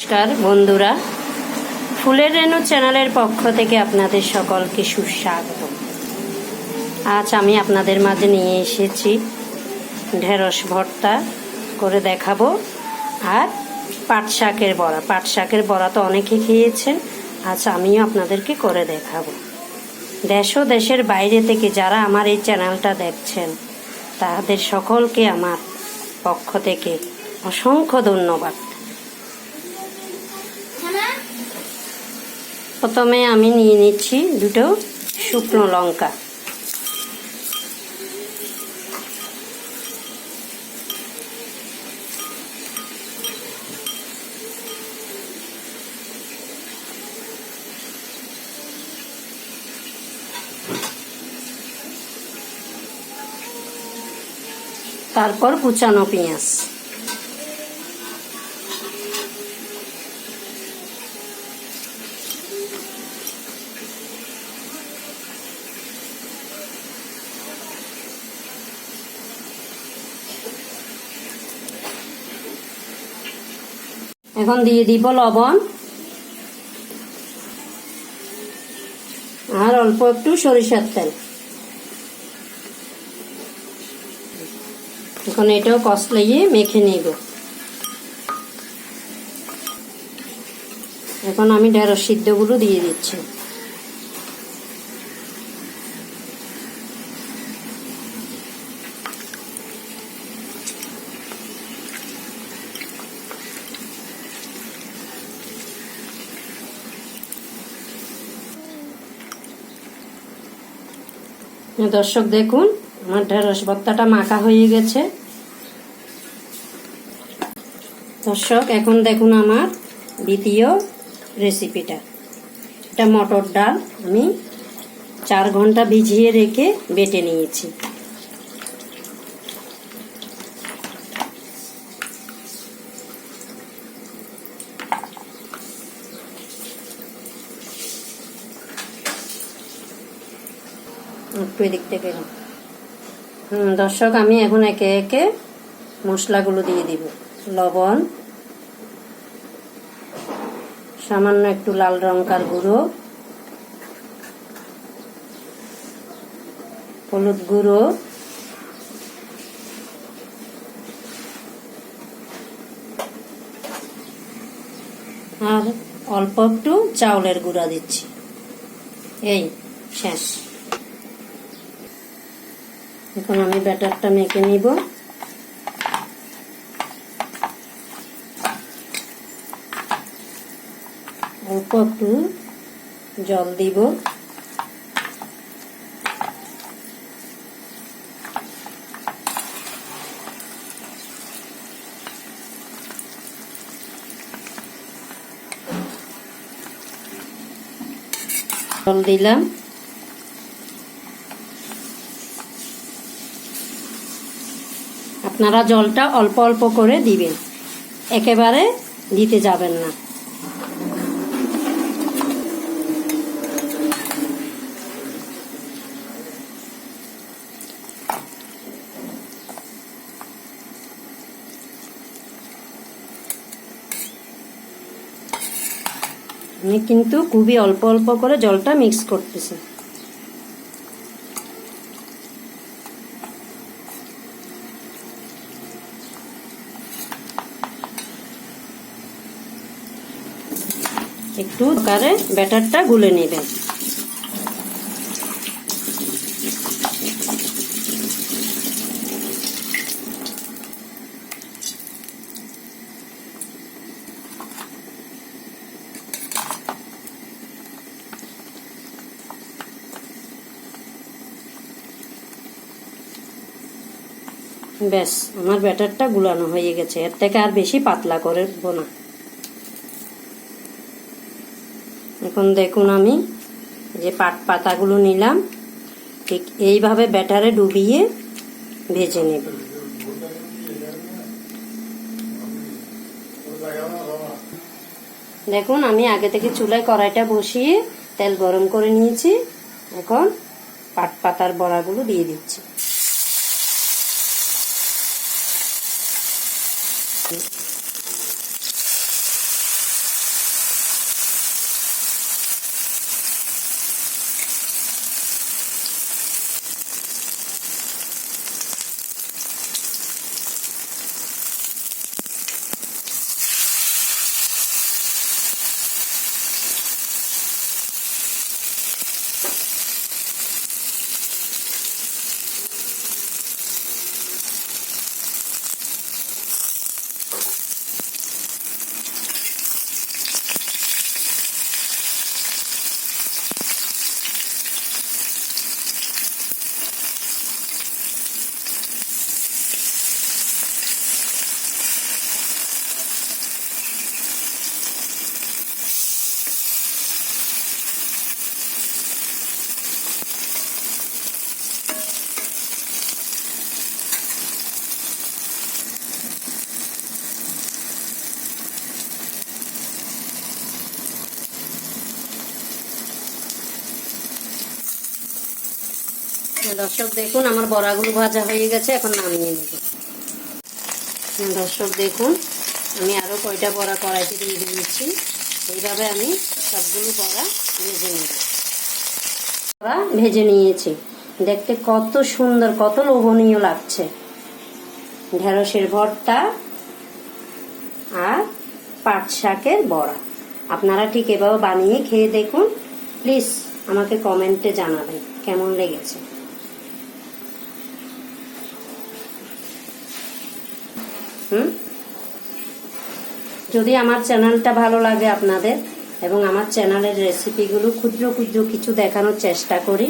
নমস্কার বন্ধুরা, ফুলের রেণু চ্যানেলের পক্ষ থেকে আপনাদের সকলকে সুস্বাগত। আজ আমি আপনাদের মাঝে নিয়ে এসেছি ঢেঁড়স ভর্তা করে দেখাবো আর পাট শাকের বড়া। পাট শাকের বড়া তো অনেকে খেয়েছেন, আজ আমিও আপনাদেরকে করে দেখাবো। দেশ ও দেশের বাইরে থেকে যারা আমার এই চ্যানেলটা দেখছেন তাদের সকলকে আমার পক্ষ থেকে অসংখ্য ধন্যবাদ। প্রথমে আমি নিয়ে নিচ্ছি দুটো শুকনো লঙ্কা। তারপর কুচানো পেঁয়াজ, এখন দিয়ে দিব লবণ আর অল্প একটু সরিষার তেল। এখন এটাও কষলিয়ে মেখে নিব। এখন আমি ঢেঁড়স সিদ্ধগুলো দিয়ে দিচ্ছি। দর্শক দেখুন, আমার ঢেঁড়স ভর্তাটা মাখা হয়ে গেছে। দর্শক এখন দেখুন আমার দ্বিতীয় রেসিপিটা। এটা মটর ডাল আমি 4 ঘন্টা ভিজিয়ে রেখে বেটে নিয়েছি। একটু এদিক থেকে দর্শক আমি এখন একে একে মশলাগুলো দিয়ে দিব। লবণ, সামান্য একটু লাল লঙ্কার গুঁড়ো, হলুদ গুঁড়ো, আর অল্প একটু চাউলের গুঁড়া দিচ্ছি। এই শেষ। এখন আমি ব্যাটারটা মেখে নিব। অল্প একটু জল দিব। জল দিলাম। আপনারা জলটা অল্প অল্প করে দিবেন, একেবারে দিতে যাবেন না। আমি কিন্তু খুবই অল্প অল্প করে জলটা মিক্স করতেছি। একটু করে ব্যাটারটা গুলে নেবেন। ব্যাস, আমার ব্যাটারটা গুলানো হয়ে গেছে। এর থেকে আর বেশি পাতলা করব না। এখন দেখুন আমি যে পাট পাতাগুলো নিলাম, ঠিক এইভাবে ব্যাটারে ডুবিয়ে ভেজে নেব। দেখুন আমি আগে থেকে চুলায় কড়াইটা বসিয়ে তেল গরম করে নিয়েছি। এখন পাট পাতার বড়াগুলো দিয়ে দিচ্ছি। দর্শক দেখুন আমার বড়াগুলো ভাজা হয়ে গেছে, এখন নামিয়ে নেব। দর্শক দেখুন আমি আরো কয়টা বড়া কড়াইতে দিয়ে দিয়েছি। এইভাবে আমি সবগুলো বড়া ভেজে নেব। বড়া ভেজে নিয়েছি, দেখতে কত সুন্দর, কত লোভনীয় লাগছে। ঢেঁড়সের ভর্তা আর পাট শাকের বড়া আপনারা ঠিক এভাবে বানিয়ে খেয়ে দেখুন। প্লিজ আমাকে কমেন্টে জানাবেন কেমন লেগেছে। যদি আমার চ্যানেলটা ভালো লাগে আপনাদের এবং আমার চ্যানেলের রেসিপিগুলো ক্ষুদ্র ক্ষুদ্র কিছু দেখানোর চেষ্টা করি,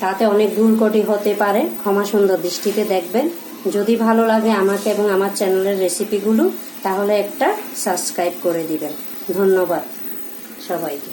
তাতে অনেক ভুলকটি হতে পারে, ক্ষমা সুন্দর দৃষ্টিতে দেখবেন। যদি ভালো লাগে আমাকে এবং আমার চ্যানেলের রেসিপিগুলো, তাহলে একটা সাবস্ক্রাইব করে দিবেন। ধন্যবাদ সবাইকে।